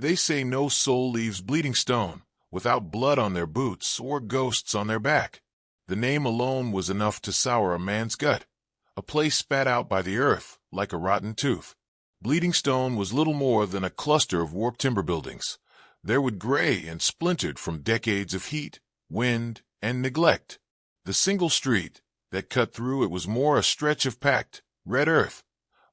They say no soul leaves Bleeding Stone without blood on their boots or ghosts on their back. The name alone was enough to sour a man's gut, a place spat out by the earth like a rotten tooth. Bleeding Stone was little more than a cluster of warped timber buildings. They were gray and splintered from decades of heat, wind, and neglect. The single street that cut through it was more a stretch of packed, red earth,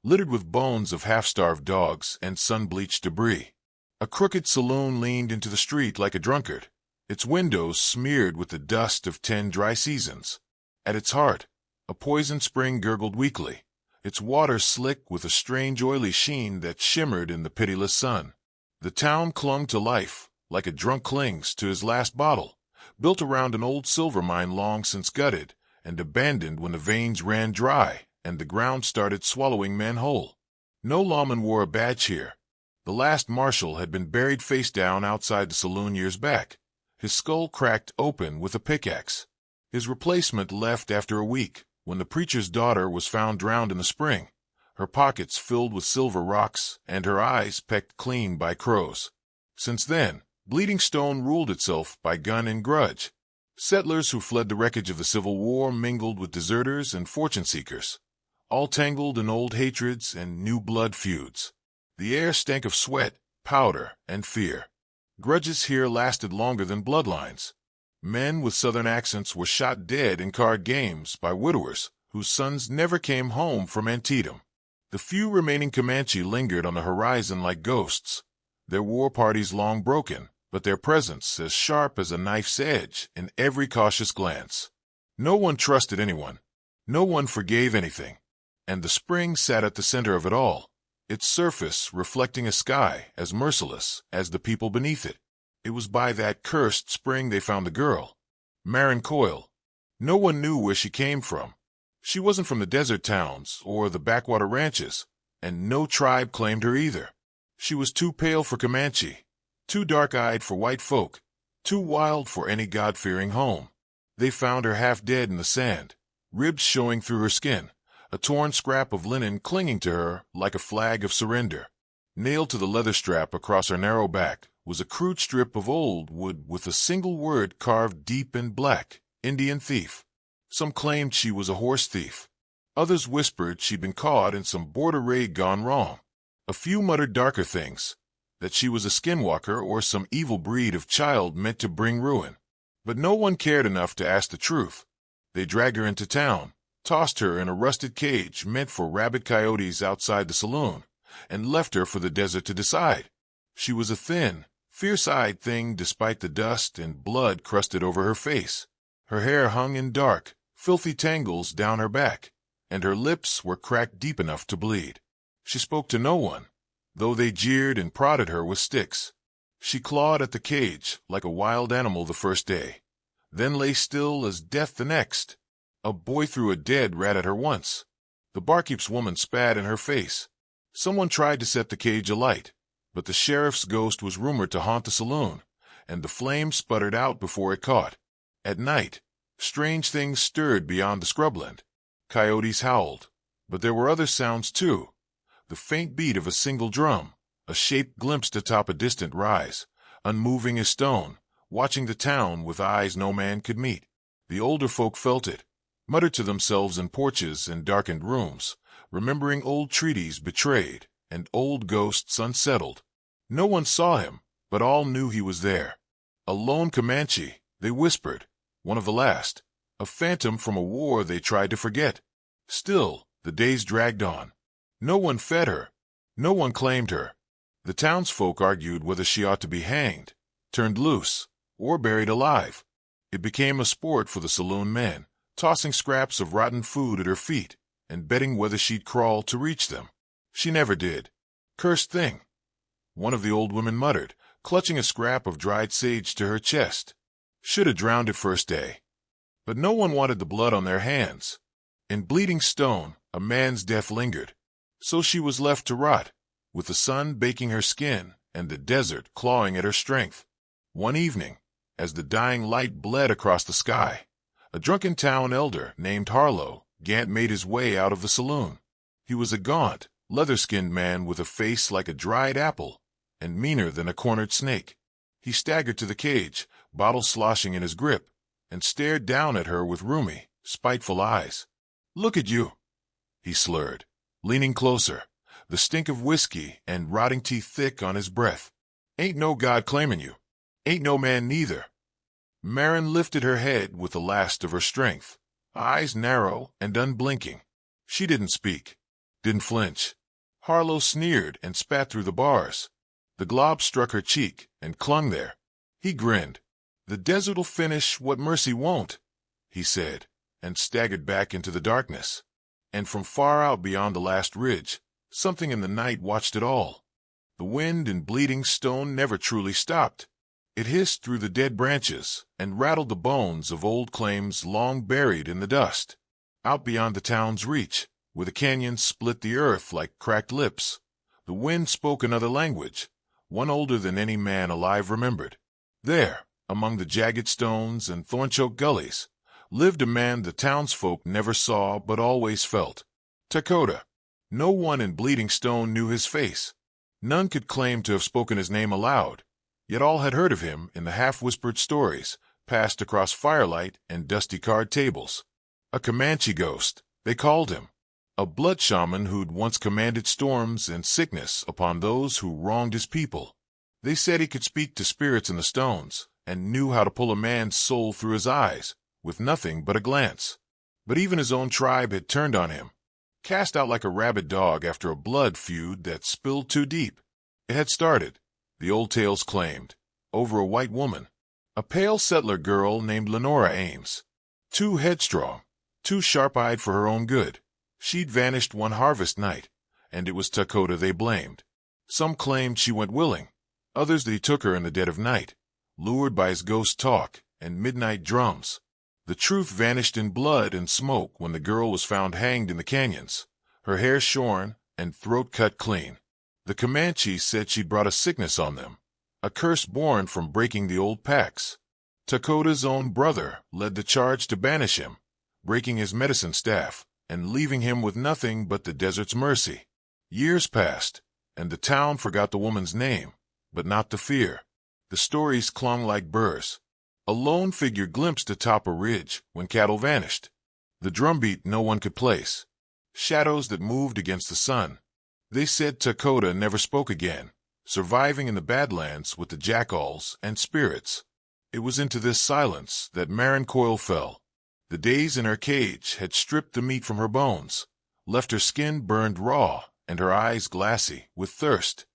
littered with bones of half-starved dogs and sun-bleached debris. A crooked saloon leaned into the street like a drunkard, its windows smeared with the dust of 10 dry seasons. At its heart, a poisoned spring gurgled weakly, its water slick with a strange oily sheen that shimmered in the pitiless sun. The town clung to life, like a drunk clings to his last bottle, built around an old silver mine long since gutted and abandoned when the veins ran dry and the ground started swallowing men whole. No lawman wore a badge here. The last marshal had been buried face down outside the saloon years back, his skull cracked open with a pickaxe. His replacement left after a week, when the preacher's daughter was found drowned in the spring, her pockets filled with silver rocks and her eyes pecked clean by crows. Since then, Bleeding Stone ruled itself by gun and grudge. Settlers who fled the wreckage of the Civil War mingled with deserters and fortune-seekers, all tangled in old hatreds and new blood feuds. The air stank of sweat, powder, and fear. Grudges here lasted longer than bloodlines. Men with southern accents were shot dead in card games by widowers whose sons never came home from Antietam. The few remaining Comanche lingered on the horizon like ghosts, their war parties long broken, but their presence as sharp as a knife's edge in every cautious glance. No one trusted anyone. No one forgave anything. And the spring sat at the center of it all, its surface reflecting a sky as merciless as the people beneath it. It was by that cursed spring they found the girl, Marin Coyle. No one knew where she came from. She wasn't from the desert towns or the backwater ranches, and no tribe claimed her either. She was too pale for Comanche, too dark-eyed for white folk, too wild for any God-fearing home. They found her half dead in the sand, ribs showing through her skin, a torn scrap of linen clinging to her like a flag of surrender. Nailed to the leather strap across her narrow back was a crude strip of old wood with a single word carved deep in black, Indian thief. Some claimed she was a horse thief. Others whispered she'd been caught in some border raid gone wrong. A few muttered darker things, that she was a skinwalker or some evil breed of child meant to bring ruin. But no one cared enough to ask the truth. They dragged her into town, tossed her in a rusted cage meant for rabid coyotes outside the saloon, and left her for the desert to decide. She was a thin, fierce-eyed thing despite the dust and blood crusted over her face. Her hair hung in dark, filthy tangles down her back, and her lips were cracked deep enough to bleed. She spoke to no one, though they jeered and prodded her with sticks. She clawed at the cage like a wild animal the first day, then lay still as death the next. A boy threw a dead rat at her once. The barkeep's woman spat in her face. Someone tried to set the cage alight, but the sheriff's ghost was rumored to haunt the saloon, and the flame sputtered out before it caught. At night, strange things stirred beyond the scrubland. Coyotes howled, but there were other sounds too. The faint beat of a single drum, a shape glimpsed atop a distant rise, unmoving as stone, watching the town with eyes no man could meet. The older folk felt it, muttered to themselves in porches and darkened rooms, remembering old treaties betrayed and old ghosts unsettled. No one saw him, but all knew he was there. A lone Comanche, they whispered, one of the last, a phantom from a war they tried to forget. Still, the days dragged on. No one fed her. No one claimed her. The townsfolk argued whether she ought to be hanged, turned loose, or buried alive. It became a sport for the saloon men, tossing scraps of rotten food at her feet and betting whether she'd crawl to reach them. She never did. Cursed thing, one of the old women muttered, clutching a scrap of dried sage to her chest. Should have drowned it first day. But no one wanted the blood on their hands. In Bleeding Stone, a man's death lingered. So she was left to rot, with the sun baking her skin and the desert clawing at her strength. One evening, as the dying light bled across the sky, a drunken town elder named Harlow Gant made his way out of the saloon. He was a gaunt, leather-skinned man with a face like a dried apple, and meaner than a cornered snake. He staggered to the cage, bottle sloshing in his grip, and stared down at her with rheumy, spiteful eyes. "Look at you," he slurred, leaning closer, the stink of whiskey and rotting teeth thick on his breath. "Ain't no God claiming you. Ain't no man neither." Maren lifted her head with the last of her strength, eyes narrow and unblinking. She didn't speak, didn't flinch. Harlow sneered and spat through the bars. The glob struck her cheek and clung there. He grinned. "The desert'll finish what mercy won't," he said, and staggered back into the darkness. And from far out beyond the last ridge, something in the night watched it all. The wind in Bleeding Stone never truly stopped. It hissed through the dead branches and rattled the bones of old claims long buried in the dust. Out beyond the town's reach, where the canyons split the earth like cracked lips, the wind spoke another language, one older than any man alive remembered. There, among the jagged stones and thorn-choked gullies, lived a man the townsfolk never saw but always felt. Takota. No one in Bleeding Stone knew his face. None could claim to have spoken his name aloud, yet all had heard of him in the half-whispered stories passed across firelight and dusty card tables. A Comanche ghost, they called him. A blood shaman who'd once commanded storms and sickness upon those who wronged his people. They said he could speak to spirits in the stones and knew how to pull a man's soul through his eyes with nothing but a glance. But even his own tribe had turned on him, cast out like a rabid dog after a blood feud that spilled too deep. It had started, the old tales claimed, over a white woman, a pale settler girl named Lenora Ames. Too headstrong, too sharp-eyed for her own good, she'd vanished one harvest night, and it was Takota they blamed. Some claimed she went willing, others that he took her in the dead of night, lured by his ghost talk and midnight drums. The truth vanished in blood and smoke when the girl was found hanged in the canyons, her hair shorn and throat cut clean. The Comanches said she'd brought a sickness on them, a curse born from breaking the old pacts. Takota's own brother led the charge to banish him, breaking his medicine staff and leaving him with nothing but the desert's mercy. Years passed, and the town forgot the woman's name, but not the fear. The stories clung like burrs. A lone figure glimpsed atop a ridge when cattle vanished. The drumbeat no one could place. Shadows that moved against the sun. They said Takota never spoke again, surviving in the Badlands with the jackals and spirits. It was into this silence that Maren Coyle fell. The days in her cage had stripped the meat from her bones, left her skin burned raw and her eyes glassy with thirst.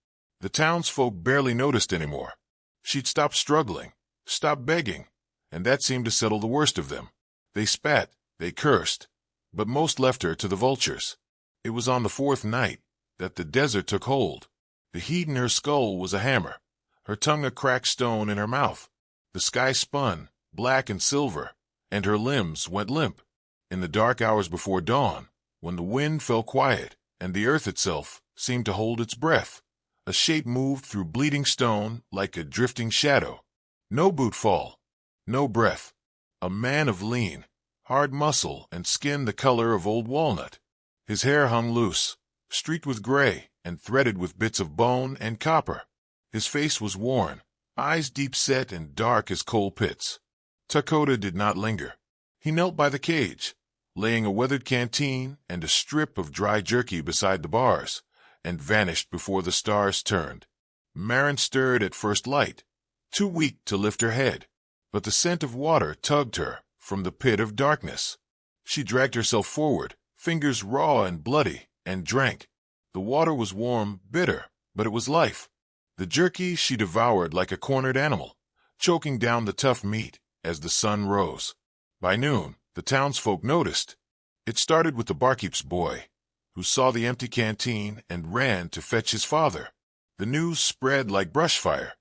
The townsfolk barely noticed anymore. She'd stopped struggling, stopped begging, and that seemed to settle the worst of them. They spat, they cursed, but most left her to the vultures. It was on the fourth night that the desert took hold. The heat in her skull was a hammer, her tongue a cracked stone in her mouth. The sky spun, black and silver, and her limbs went limp. In the dark hours before dawn, when the wind fell quiet and the earth itself seemed to hold its breath, a shape moved through Bleeding Stone like a drifting shadow. No boot fall, no breath. A man of lean, hard muscle and skin the color of old walnut. His hair hung loose, streaked with gray and threaded with bits of bone and copper. His face was worn, eyes deep-set and dark as coal pits. Takota did not linger. He knelt by the cage, laying a weathered canteen and a strip of dry jerky beside the bars, and vanished before the stars turned. Maren stirred at first light, too weak to lift her head, but the scent of water tugged her from the pit of darkness. She dragged herself forward, fingers raw and bloody, and drank. The water was warm, bitter, but it was life. The jerky she devoured like a cornered animal, choking down the tough meat as the sun rose. By noon, the townsfolk noticed. It started with the barkeep's boy, who saw the empty canteen and ran to fetch his father. The news spread like brush fire.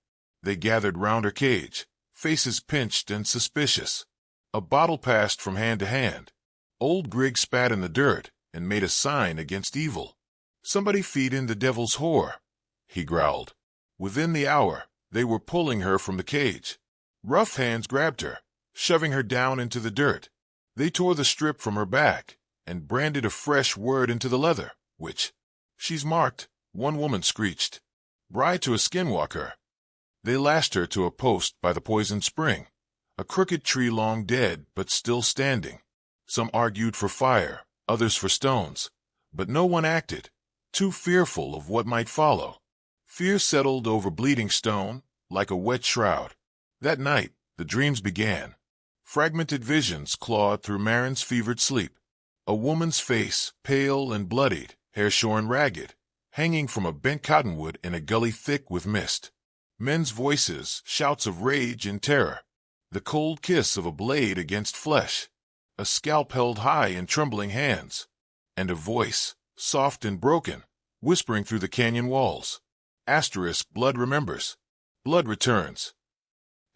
They gathered round her cage, faces pinched and suspicious. A bottle passed from hand to hand. Old Grigg spat in the dirt and made a sign against evil. "Somebody feed in the devil's whore," he growled. Within the hour, they were pulling her from the cage. Rough hands grabbed her, shoving her down into the dirt. They tore the strip from her back and branded a fresh word into the leather, which, "She's marked," one woman screeched. bride to a skinwalker. They lashed her to a post by the poisoned spring, a crooked tree long dead but still standing. Some argued for fire, others for stones, but no one acted, too fearful of what might follow. Fear settled over Bleeding Stone like a wet shroud. That night, the dreams began. Fragmented visions clawed through Marin's fevered sleep. A woman's face, pale and bloodied, hair shorn ragged, hanging from a bent cottonwood in a gully thick with mist. Men's voices, shouts of rage and terror. The cold kiss of a blade against flesh. A scalp held high in trembling hands. And a voice, soft and broken, whispering through the canyon walls. Asterisk, blood remembers. Blood returns.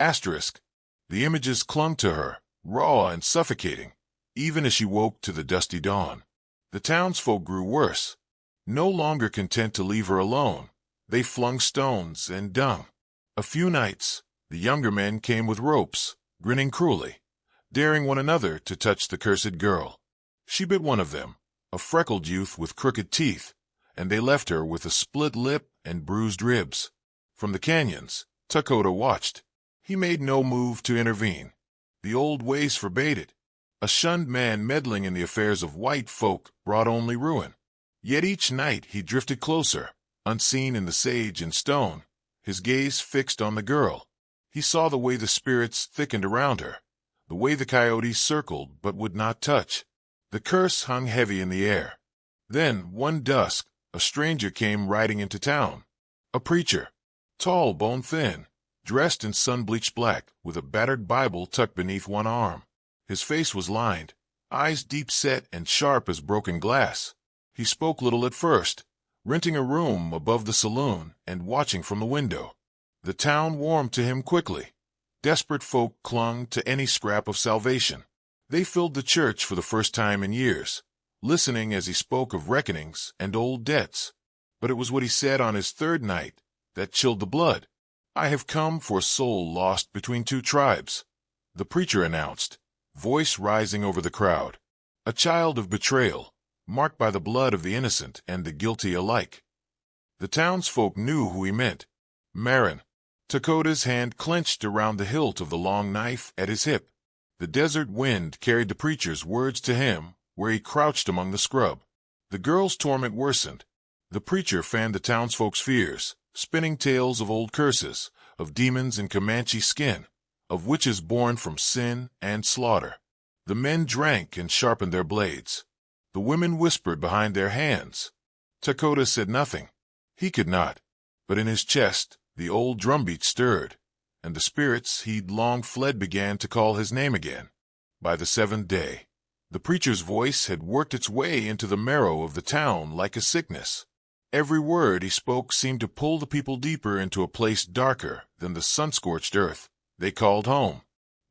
Asterisk. The images clung to her, raw and suffocating, even as she woke to the dusty dawn. The townsfolk grew worse. No longer content to leave her alone, they flung stones and dung. A few nights, the younger men came with ropes, grinning cruelly, daring one another to touch the cursed girl. She bit one of them, a freckled youth with crooked teeth, and they left her with a split lip and bruised ribs. From the canyons, Takota watched. He made no move to intervene. The old ways forbade it. A shunned man meddling in the affairs of white folk brought only ruin. Yet each night he drifted closer, unseen in the sage and stone, his gaze fixed on the girl. He saw the way the spirits thickened around her, the way the coyotes circled but would not touch. The curse hung heavy in the air. Then, one dusk, a stranger came riding into town. A preacher, tall, bone-thin, dressed in sun-bleached black, with a battered Bible tucked beneath one arm. His face was lined, eyes deep-set and sharp as broken glass. He spoke little at first, renting a room above the saloon and watching from the window. The town warmed to him quickly. Desperate folk clung to any scrap of salvation. They filled the church for the first time in years, listening as he spoke of reckonings and old debts. But it was what he said on his third night that chilled the blood. "I have come for a soul lost between two tribes," the preacher announced, voice rising over the crowd. "A child of betrayal, marked by the blood of the innocent and the guilty alike." The townsfolk knew who he meant. Marin. Takota's hand clenched around the hilt of the long knife at his hip. The desert wind carried the preacher's words to him where he crouched among the scrub. The girl's torment worsened. The preacher fanned the townsfolk's fears, spinning tales of old curses, of demons in Comanche skin, of witches born from sin and slaughter. The men drank and sharpened their blades. The women whispered behind their hands. Takota said nothing. He could not. But in his chest, the old drumbeat stirred, and the spirits he'd long fled began to call his name again. By the seventh day, the preacher's voice had worked its way into the marrow of the town like a sickness. Every word he spoke seemed to pull the people deeper into a place darker than the sun-scorched earth they called home.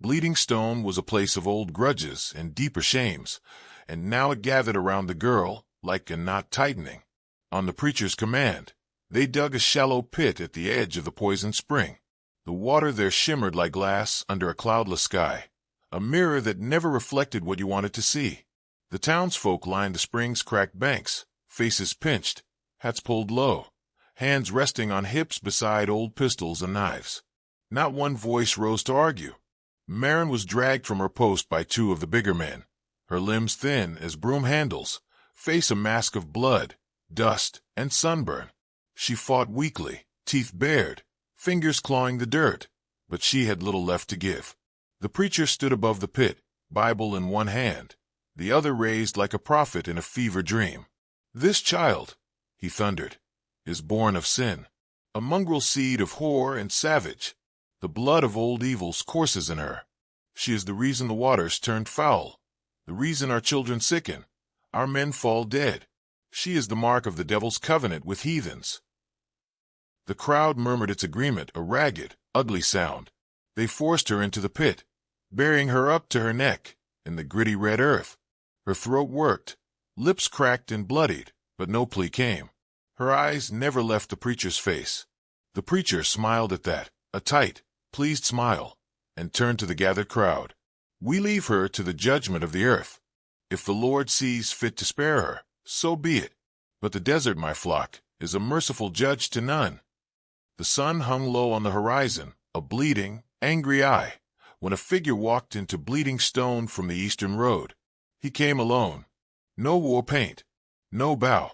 Bleeding Stone was a place of old grudges and deeper shames, and now it gathered around the girl like a knot tightening. On the preacher's command, they dug a shallow pit at the edge of the poisoned spring. The water there shimmered like glass under a cloudless sky, a mirror that never reflected what you wanted to see. The townsfolk lined the spring's cracked banks, faces pinched, hats pulled low, hands resting on hips beside old pistols and knives. Not one voice rose to argue. Marin was dragged from her post by two of the bigger men, her limbs thin as broom handles, face a mask of blood, dust, and sunburn. She fought weakly, teeth bared, fingers clawing the dirt, but she had little left to give. The preacher stood above the pit, Bible in one hand, the other raised like a prophet in a fever dream. "This child," he thundered, "is born of sin, a mongrel seed of whore and savage. The blood of old evils courses in her. She is the reason the waters turned foul, the reason our children sicken, our men fall dead. She is the mark of the devil's covenant with heathens." The crowd murmured its agreement, a ragged, ugly sound. They forced her into the pit, burying her up to her neck in the gritty red earth. Her throat worked, lips cracked and bloodied, but no plea came. Her eyes never left the preacher's face. The preacher smiled at that, a tight, pleased smile, and turned to the gathered crowd. "We leave her to the judgment of the earth. If the Lord sees fit to spare her, so be it. But the desert, my flock, is a merciful judge to none. The sun hung low on the horizon, a bleeding, angry eye, when a figure walked into Bleeding Stone from the eastern road. He came alone. No war paint, no bow,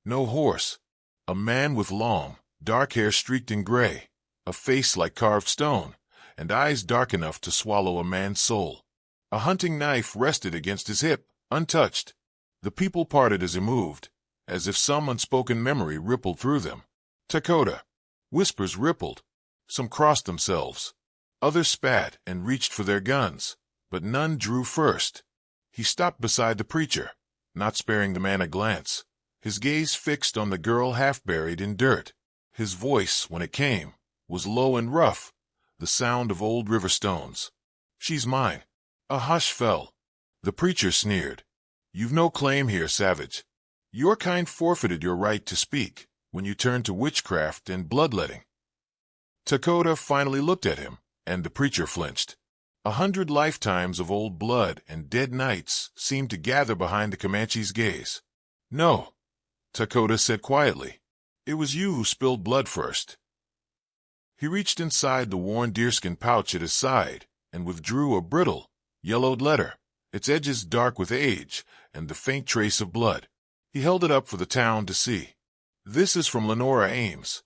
no horse. A man with long, dark hair streaked in gray, a face like carved stone, and eyes dark enough to swallow a man's soul. A hunting knife rested against his hip, untouched. The people parted as he moved, as if some unspoken memory rippled through them. Dakota. Whispers rippled. Some crossed themselves. Others spat and reached for their guns, but none drew first. He stopped beside the preacher, not sparing the man a glance, his gaze fixed on the girl half buried in dirt. His voice, when it came, was low and rough, the sound of old river stones. "She's mine." A hush fell. The preacher sneered. "You've no claim here, savage. Your kind forfeited your right to speak when you turned to witchcraft and bloodletting." Dakota finally looked at him, and the preacher flinched. 100 lifetimes of old blood and dead nights seemed to gather behind the Comanche's gaze. "No," Dakota said quietly. "It was you who spilled blood first." He reached inside the worn deerskin pouch at his side and withdrew a brittle, yellowed letter, its edges dark with age and the faint trace of blood. He held it up for the town to see. "This is from Lenora Ames."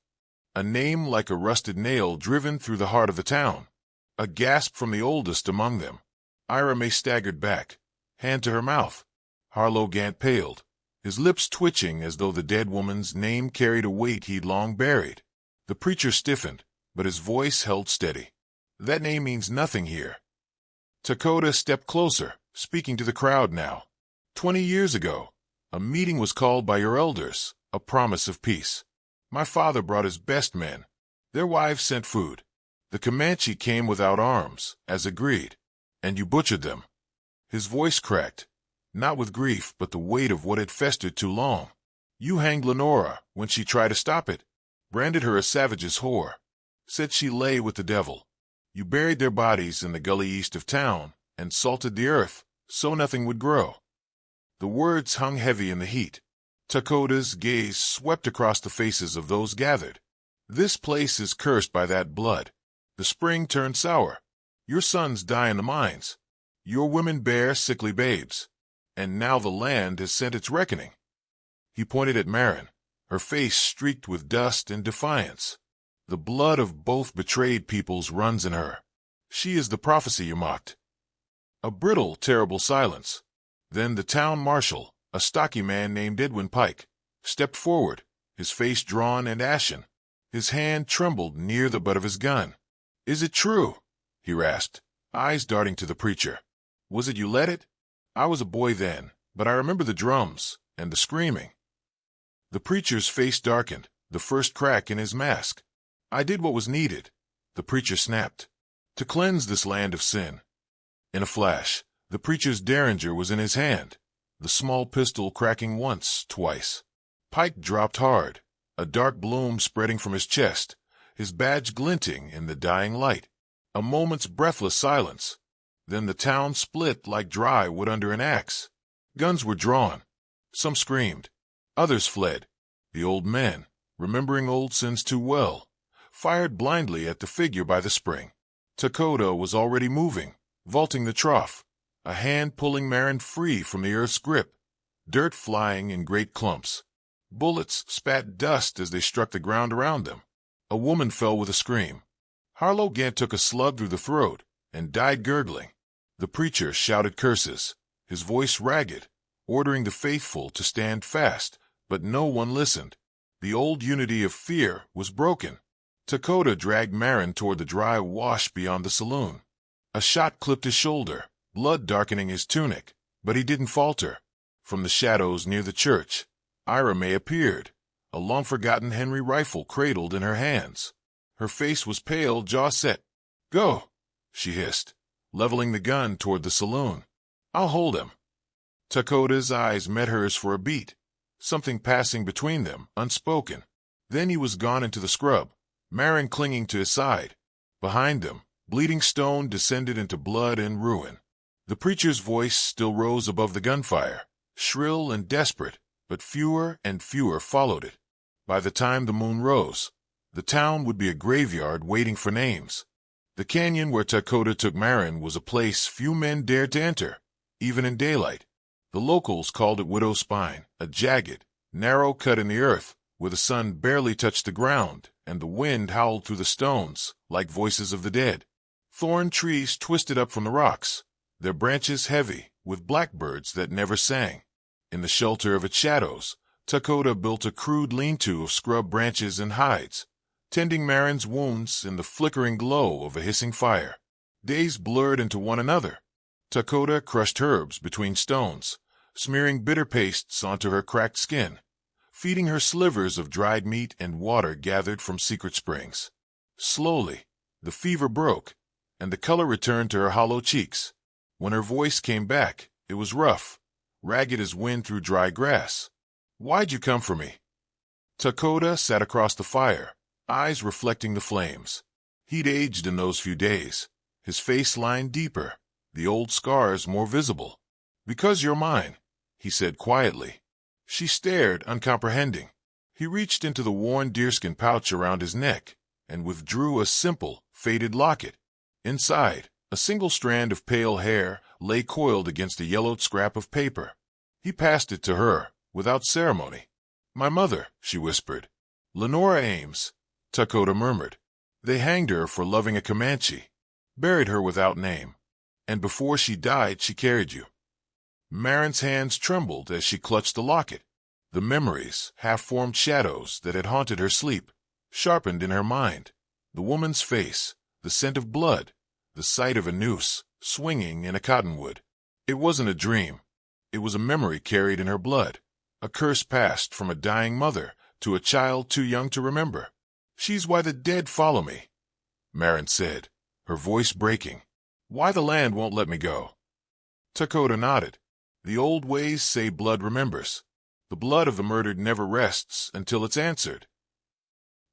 A name like a rusted nail driven through the heart of the town. A gasp from the oldest among them. Ira May staggered back, hand to her mouth. Harlow Gant paled, his lips twitching as though the dead woman's name carried a weight he'd long buried. The preacher stiffened, but his voice held steady. "That name means nothing here." Dakota stepped closer, speaking to the crowd now. 20 years ago, a meeting was called by your elders, a promise of peace. My father brought his best men. Their wives sent food. The Comanche came without arms, as agreed, and you butchered them." His voice cracked, not with grief but the weight of what had festered too long. "You hanged Lenora when she tried to stop it, branded her a savage's whore, said she lay with the devil. You buried their bodies in the gully east of town and salted the earth so nothing would grow." The words hung heavy in the heat. Dakota's gaze swept across the faces of those gathered. "This place is cursed by that blood. The spring turned sour. Your sons die in the mines. Your women bear sickly babes. And now the land has sent its reckoning." He pointed at Marin, her face streaked with dust and defiance. "The blood of both betrayed peoples runs in her. She is the prophecy you mocked." A brittle, terrible silence. Then the town marshal, a stocky man named Edwin Pike, stepped forward, his face drawn and ashen. His hand trembled near the butt of his gun. "Is it true?" he rasped, eyes darting to the preacher. "Was it you led it? I was a boy then, but I remember the drums and the screaming." The preacher's face darkened, the first crack in his mask. "I did what was needed," the preacher snapped, "to cleanse this land of sin." In a flash, the preacher's derringer was in his hand, the small pistol cracking once, twice. Pike dropped hard, a dark bloom spreading from his chest, his badge glinting in the dying light. A moment's breathless silence. Then the town split like dry wood under an axe. Guns were drawn. Some screamed. Others fled. The old men, remembering old sins too well, fired blindly at the figure by the spring. Dakota was already moving, vaulting the trough, a hand pulling Marin free from the earth's grip, dirt flying in great clumps. Bullets spat dust as they struck the ground around them. A woman fell with a scream. Harlow Gant took a slug through the throat and died gurgling. The preacher shouted curses, his voice ragged, ordering the faithful to stand fast, but no one listened. The old unity of fear was broken. Dakota dragged Marin toward the dry wash beyond the saloon. A shot clipped his shoulder, blood darkening his tunic, but he didn't falter. From the shadows near the church, Ira May appeared, a long-forgotten Henry rifle cradled in her hands. Her face was pale, jaw set. "Go," she hissed, leveling the gun toward the saloon. "I'll hold him." Dakota's eyes met hers for a beat, something passing between them, unspoken. Then he was gone into the scrub, Marin clinging to his side. Behind them, Bleeding Stone descended into blood and ruin. The preacher's voice still rose above the gunfire, shrill and desperate, but fewer and fewer followed it. By the time the moon rose, The town would be a graveyard waiting for names. The canyon where Takota took Marin was a place few men dared to enter, even in daylight. The locals called it Widow's Spine, a jagged, narrow cut in the earth, where the sun barely touched the ground, and the wind howled through the stones, like voices of the dead. Thorn trees twisted up from the rocks, their branches heavy, with blackbirds that never sang. In the shelter of its shadows, Takota built a crude lean-to of scrub branches and hides, tending Marin's wounds in the flickering glow of a hissing fire. Days blurred into one another. Takota crushed herbs between stones, smearing bitter pastes onto her cracked skin, feeding her slivers of dried meat and water gathered from secret springs. Slowly, the fever broke, and the color returned to her hollow cheeks. When her voice came back, it was rough, ragged as wind through dry grass. "Why'd you come for me?" Takota sat across the fire, eyes reflecting the flames. He'd aged in those few days, his face lined deeper, the old scars more visible. "Because you're mine," he said quietly. She stared, uncomprehending. He reached into the worn deerskin pouch around his neck and withdrew a simple, faded locket. Inside, a single strand of pale hair lay coiled against a yellowed scrap of paper. He passed it to her, without ceremony. "My mother," she whispered. "Lenora Ames," Takota murmured. "They hanged her for loving a Comanche, buried her without name, and before she died she carried you." Marin's hands trembled as she clutched the locket. The memories, half-formed shadows that had haunted her sleep, sharpened in her mind. The woman's face, the scent of blood, the sight of a noose swinging in a cottonwood. It wasn't a dream. It was a memory carried in her blood, a curse passed from a dying mother to a child too young to remember. "She's why the dead follow me," Marin said, her voice breaking. "Why the land won't let me go." Takota nodded. "The old ways say blood remembers. The blood of the murdered never rests until it's answered."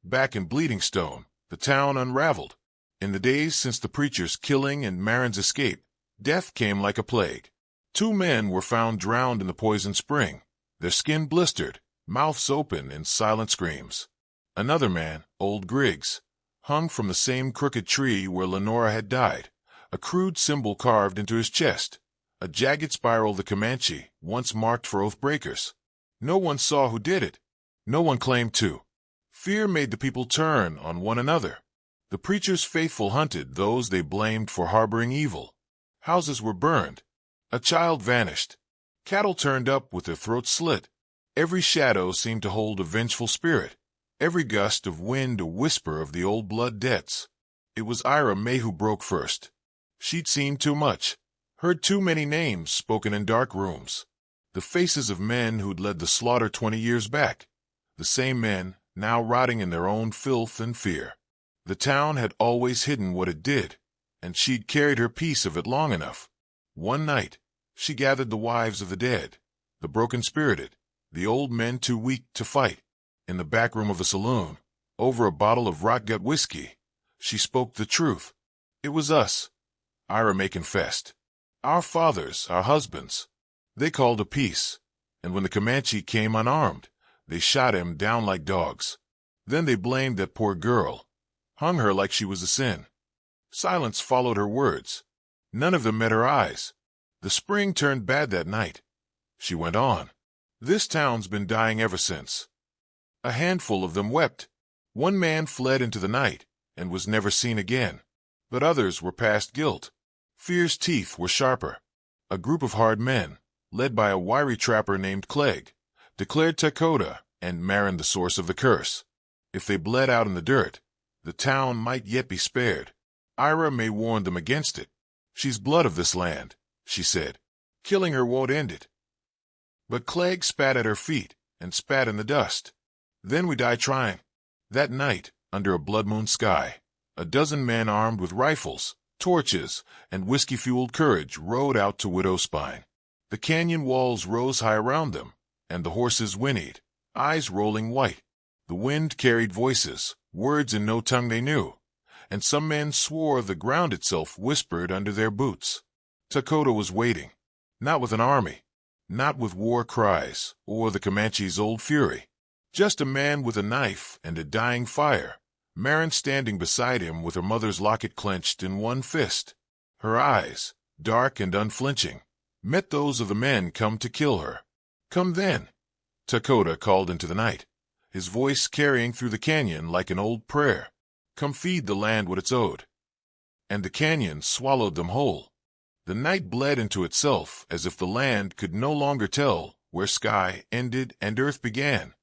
Back in Bleeding Stone, the town unraveled. In the days since the preacher's killing and Marin's escape, death came like a plague. 2 men were found drowned in the poison spring, their skin blistered, mouths open in silent screams. Another man, old Griggs, hung from the same crooked tree where Lenora had died, a crude symbol carved into his chest, a jagged spiral the Comanche once marked for oath-breakers. No one saw who did it. No one claimed to. Fear made the people turn on one another. The preacher's faithful hunted those they blamed for harboring evil. Houses were burned. A child vanished. Cattle turned up with their throats slit. Every shadow seemed to hold a vengeful spirit, every gust of wind a whisper of the old blood debts. It was Ira May who broke first. She'd seen too much, heard too many names spoken in dark rooms. The faces of men who'd led the slaughter 20 years back. The same men, now rotting in their own filth and fear. The town had always hidden what it did, and she'd carried her piece of it long enough. One night, she gathered the wives of the dead, the broken-spirited, the old men too weak to fight. In the back room of a saloon, over a bottle of rot-gut whiskey, she spoke the truth. "It was us," Ira May confessed. "Our fathers, our husbands. They called a peace, and when the Comanche came unarmed, they shot him down like dogs. Then they blamed that poor girl, hung her like she was a sin." Silence followed her words. None of them met her eyes. "The spring turned bad that night," she went on. "This town's been dying ever since." A handful of them wept. One man fled into the night and was never seen again, but others were past guilt. Fear's teeth were sharper. A group of hard men, led by a wiry trapper named Clegg, declared Takota and Marin the source of the curse. If they bled out in the dirt, the town might yet be spared. Ira May warned them against it. "She's blood of this land," she said. "Killing her won't end it." But Clegg spat at her feet and spat in the dust. "Then we die trying." That night, under a blood-moon sky, a dozen men armed with rifles, torches, and whiskey-fueled courage rode out to Widow's Spine. The canyon walls rose high around them, and the horses whinnied, eyes rolling white. The wind carried voices, words in no tongue they knew, and some men swore the ground itself whispered under their boots. Takota was waiting, not with an army, not with war cries or the Comanche's old fury, just a man with a knife and a dying fire Maren standing beside him with her mother's locket clenched in one fist. Her eyes, dark and unflinching, met those of the men come to kill her. "Come then," Takota called into the night, his voice carrying through the canyon like an old prayer. "Come feed the land what it's owed." And the canyon swallowed them whole. The night bled into itself as if the land could no longer tell where sky ended and earth began.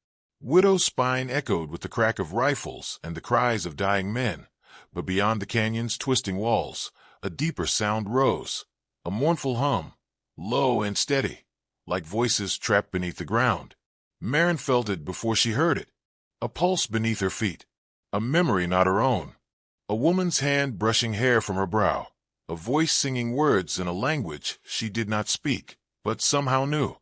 Widow's spine echoed with the crack of rifles and the cries of dying men, but beyond the canyon's twisting walls, a deeper sound rose, a mournful hum, low and steady, like voices trapped beneath the ground. Maren felt it before she heard it, a pulse beneath her feet, a memory not her own, a woman's hand brushing hair from her brow, a voice singing words in a language she did not speak, but somehow knew.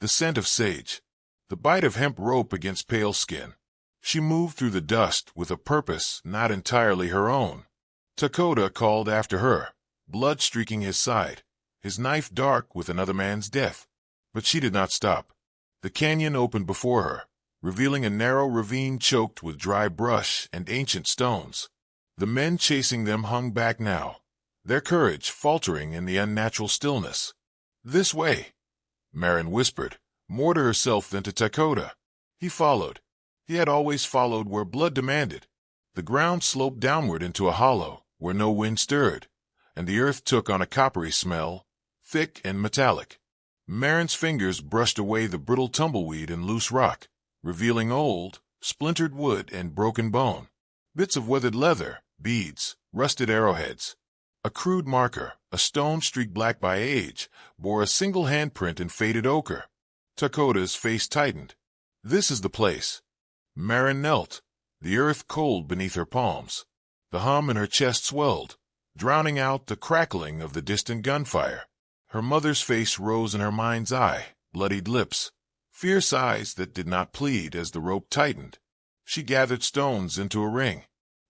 The scent of sage, the bite of hemp rope against pale skin. She moved through the dust with a purpose not entirely her own. Takota called after her, blood streaking his side, his knife dark with another man's death. But she did not stop. The canyon opened before her, revealing a narrow ravine choked with dry brush and ancient stones. The men chasing them hung back now, their courage faltering in the unnatural stillness. "This way," Maren whispered, more to herself than to Takota. He followed. He had always followed where blood demanded. The ground sloped downward into a hollow where no wind stirred, and the earth took on a coppery smell, thick and metallic. Maren's fingers brushed away the brittle tumbleweed and loose rock, revealing old, splintered wood and broken bone, bits of weathered leather, beads, rusted arrowheads. A crude marker, a stone streaked black by age, bore a single handprint in faded ochre. Takota's face tightened. "This is the place." Maren knelt, the earth cold beneath her palms. The hum in her chest swelled, drowning out the crackling of the distant gunfire. Her mother's face rose in her mind's eye, bloodied lips, fierce eyes that did not plead as the rope tightened. She gathered stones into a ring,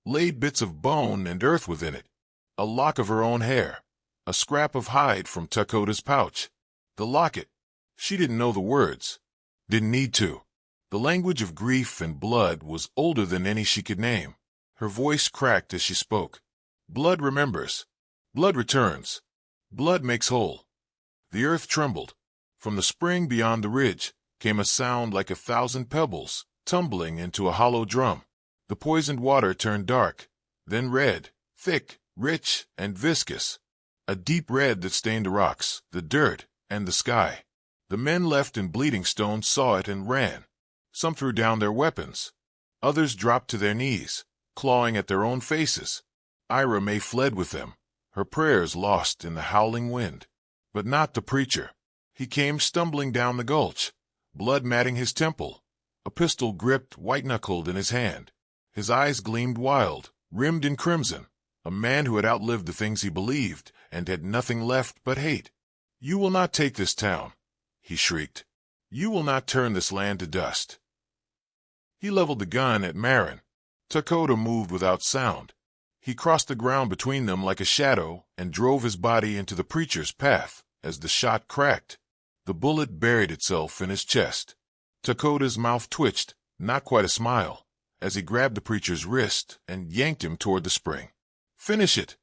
laid bits of bone and earth within it, a lock of her own hair, a scrap of hide from Takota's pouch. The locket. She didn't know the words. Didn't need to. The language of grief and blood was older than any she could name. Her voice cracked as she spoke. "Blood remembers. Blood returns. Blood makes whole." The earth trembled. From the spring beyond the ridge came a sound like 1,000 pebbles tumbling into a hollow drum. The poisoned water turned dark, then red, thick, rich, and viscous. A deep red that stained the rocks, the dirt, and the sky. The men left in Bleeding Stone saw it and ran. Some threw down their weapons. Others dropped to their knees, clawing at their own faces. Ira May fled with them, her prayers lost in the howling wind. But not the preacher. He came stumbling down the gulch, blood matting his temple, a pistol gripped white-knuckled in his hand. His eyes gleamed wild, rimmed in crimson, a man who had outlived the things he believed and had nothing left but hate. "You will not take this town," he shrieked. "You will not turn this land to dust." He leveled the gun at Maren. Takota moved without sound. He crossed the ground between them like a shadow and drove his body into the preacher's path as the shot cracked. The bullet buried itself in his chest. Takota's mouth twitched, not quite a smile, as he grabbed the preacher's wrist and yanked him toward the spring. "Finish it,"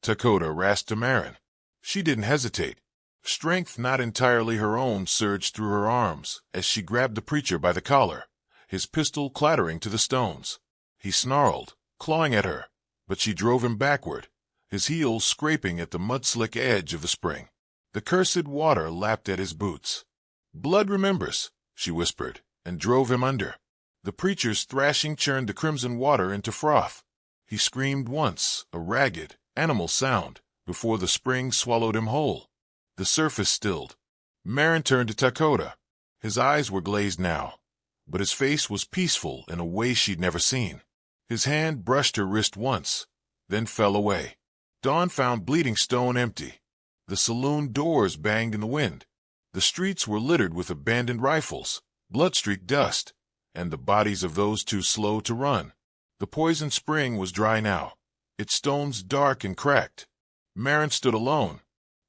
Takota rasped to Maren. She didn't hesitate. Strength not entirely her own surged through her arms as she grabbed the preacher by the collar, his pistol clattering to the stones. He snarled, clawing at her, but she drove him backward, his heels scraping at the mud-slick edge of the spring. The cursed water lapped at his boots. "Blood remembers," she whispered, and drove him under. The preacher's thrashing churned the crimson water into froth. He screamed once, a ragged, animal sound, before the spring swallowed him whole. The surface stilled. Maren turned to Takota. His eyes were glazed now, but his face was peaceful in a way she'd never seen. His hand brushed her wrist once, then fell away. Dawn found Bleeding Stone empty. The saloon doors banged in the wind. The streets were littered with abandoned rifles, blood-streaked dust, and the bodies of those too slow to run. The poisoned spring was dry now, its stones dark and cracked. Maren stood alone.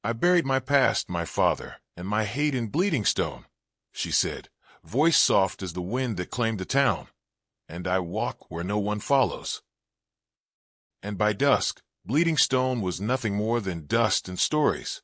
"I buried my past, my father, and my hate in Bleeding Stone," she said, voice soft as the wind that claimed the town. "And I walk where no one follows." and by dusk, Bleeding Stone was nothing more than dust and stories.